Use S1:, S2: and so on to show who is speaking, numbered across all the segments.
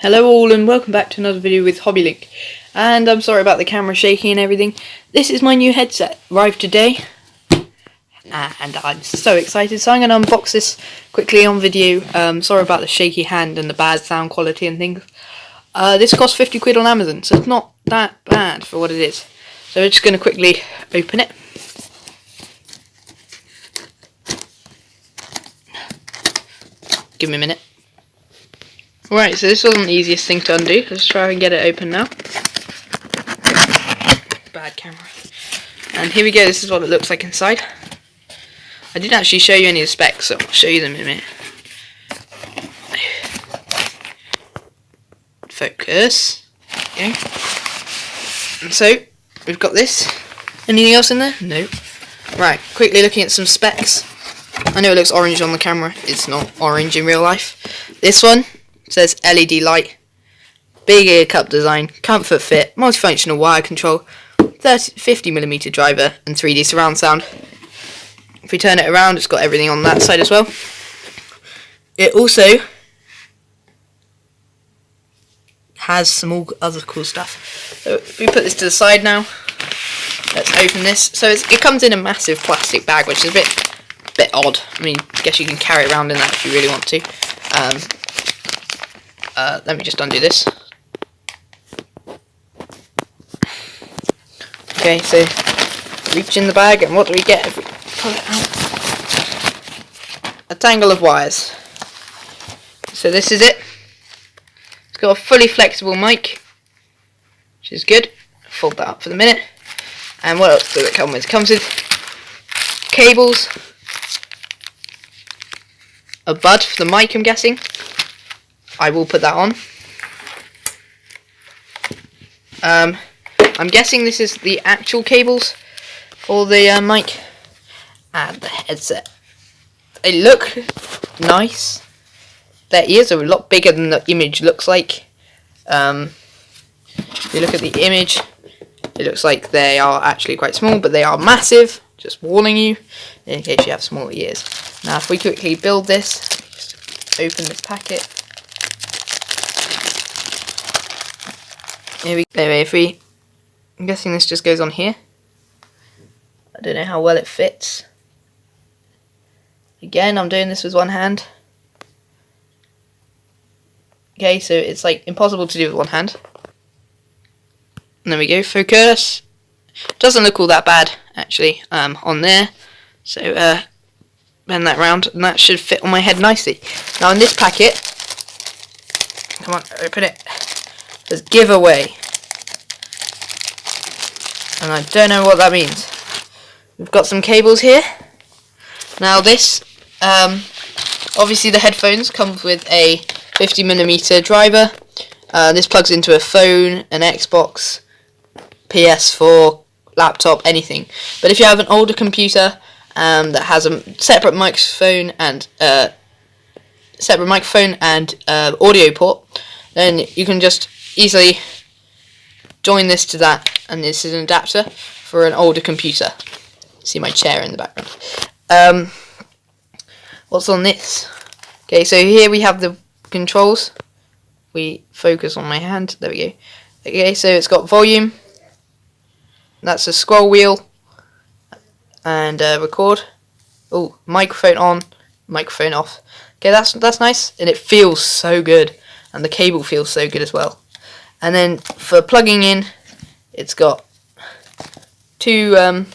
S1: Hello all and welcome back to another video with HobbyLink. And I'm sorry about the camera shaking and everything. This is my new headset, arrived today. And I'm so excited, so I'm going to unbox this quickly on video. Sorry about the shaky hand and the bad sound quality and things. This cost 50 quid on Amazon, so it's not that bad for what it is. So we're just going to quickly open it. Give me a minute. Right, so this wasn't the easiest thing to undo. Let's try and get it open now. Bad camera. And here we go, this is what it looks like inside. I didn't actually show you any of the specs, so I'll show you them in a minute. Focus. Okay. And so, we've got this. Anything else in there? No. Right, quickly looking at some specs. I know it looks orange on the camera. It's not orange in real life. This one says LED light, big ear cup design, comfort fit, multifunctional wire control, 50mm driver and 3D surround sound. If we turn it around, it's got everything on that side as well. It also has some other cool stuff. So if we put this to the side now, let's open this. So it comes in a massive plastic bag, which is a bit odd. I mean, I guess you can carry it around in that if you really want to. Let me just undo this. Okay, so reach in the bag, and what do we get if we pull it out? A tangle of wires. So this is it. It's got a fully flexible mic, which is good. Fold that up for the minute. And what else does it come with? It comes with cables, a bud for the mic, I'm guessing. I will put that on. I'm guessing this is the actual cables for the mic and the headset. They look nice. Their ears are a lot bigger than the image looks like. If you look at the image, it looks like they are actually quite small, but they are massive. Just warning you, in case you have small ears. Now, if we quickly build this, just open this packet. Anyway, I'm guessing this just goes on here. I don't know how well it fits. Again, I'm doing this with one hand. Okay, so it's like impossible to do with one hand. And there we go, focus. Doesn't look all that bad, actually, on there. So, bend that round, and that should fit on my head nicely. Now, in this packet, come on, open it. There's giveaway. And I don't know what that means. We've got some cables here. Now this, obviously the headphones comes with a 50mm driver. This plugs into a phone, an Xbox, PS4, laptop, anything. But if you have an older computer that has a separate microphone and audio port, then you can just easily join this to that, and this is an adapter for an older computer. See my chair in the background. What's on this? Okay, so here we have the controls. We focus on my hand. There we go. Okay, so it's got volume. That's a scroll wheel and record. Oh, microphone on, microphone off. Okay, that's nice, and it feels so good, and the cable feels so good as well. And then for plugging in, it's got two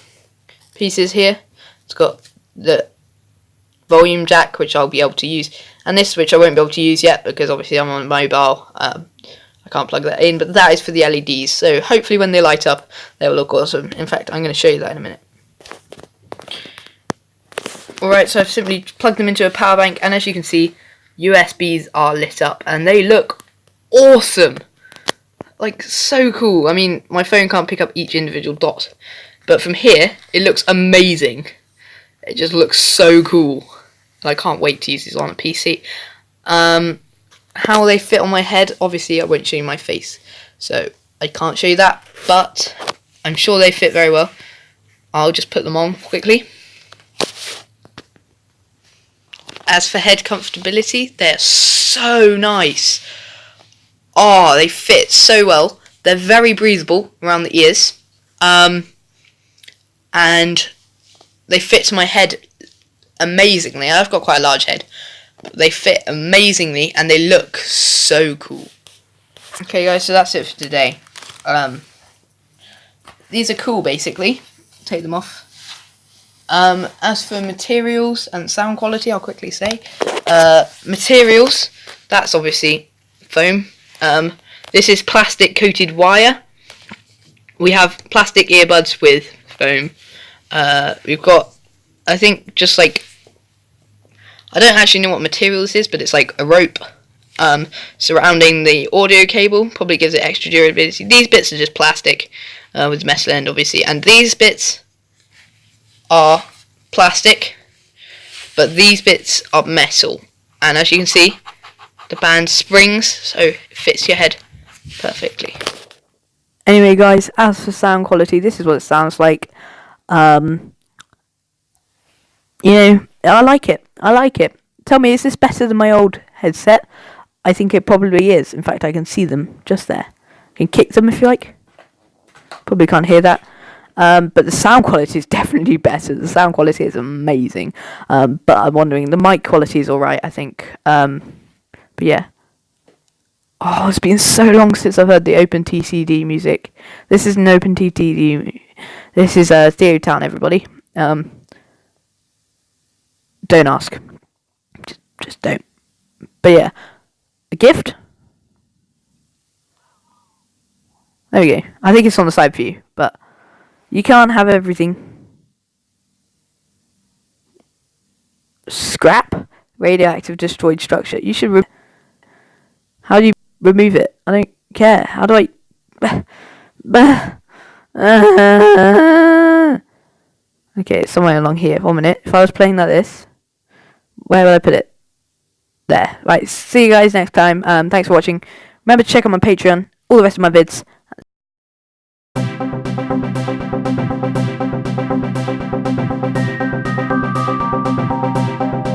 S1: pieces here. It's got the volume jack, which I'll be able to use, and this, which I won't be able to use yet because obviously I'm on mobile. I can't plug that in, but that is for the LEDs. So hopefully when they light up, they will look awesome. In fact, I'm going to show you that in a minute. Alright, so I've simply plugged them into a power bank, and as you can see, USBs are lit up, and they look awesome. Like, so cool. I mean, my phone can't pick up each individual dot, but from here, it looks amazing. It just looks so cool. And I can't wait to use these on a PC. How they fit on my head, obviously I won't show you my face, so I can't show you that, but I'm sure they fit very well. I'll just put them on quickly. As for head comfortability, they're so nice. Oh, they fit so well. They're very breathable around the ears. And they fit to my head amazingly. I've got quite a large head. But they fit amazingly and they look so cool. Okay guys, so that's it for today. These are cool basically. Take them off. As for materials and sound quality, I'll quickly say. Materials, that's obviously foam. This is plastic coated wire. We have plastic earbuds with foam. We've got, I think, just like, I don't actually know what material this is, but it's like a rope surrounding the audio cable. Probably gives it extra durability. These bits are just plastic with metal end, obviously, and these bits are plastic, but these bits are metal. And as you can see, the band springs, so it fits your head perfectly. Anyway, guys, as for sound quality, this is what it sounds like. You know, I like it. I like it. Tell me, is this better than my old headset? I think it probably is. In fact, I can see them just there. I can kick them if you like. Probably can't hear that. But the sound quality is definitely better. The sound quality is amazing. But I'm wondering, the mic quality is alright, I think. But yeah. Oh, it's been so long since I've heard the OpenTCD music. This is an OpenTCD. This is Theotown, everybody. Don't ask. Just don't. But yeah. A gift? There we go. I think it's on the side for you, but you can't have everything. Scrap? Radioactive destroyed structure. You should how do you remove it? I don't care. How do I... Okay, it's somewhere along here. 1 minute. If I was playing like this, where would I put it? There. Right, see you guys next time. Thanks for watching. Remember to check out my Patreon, all the rest of my vids.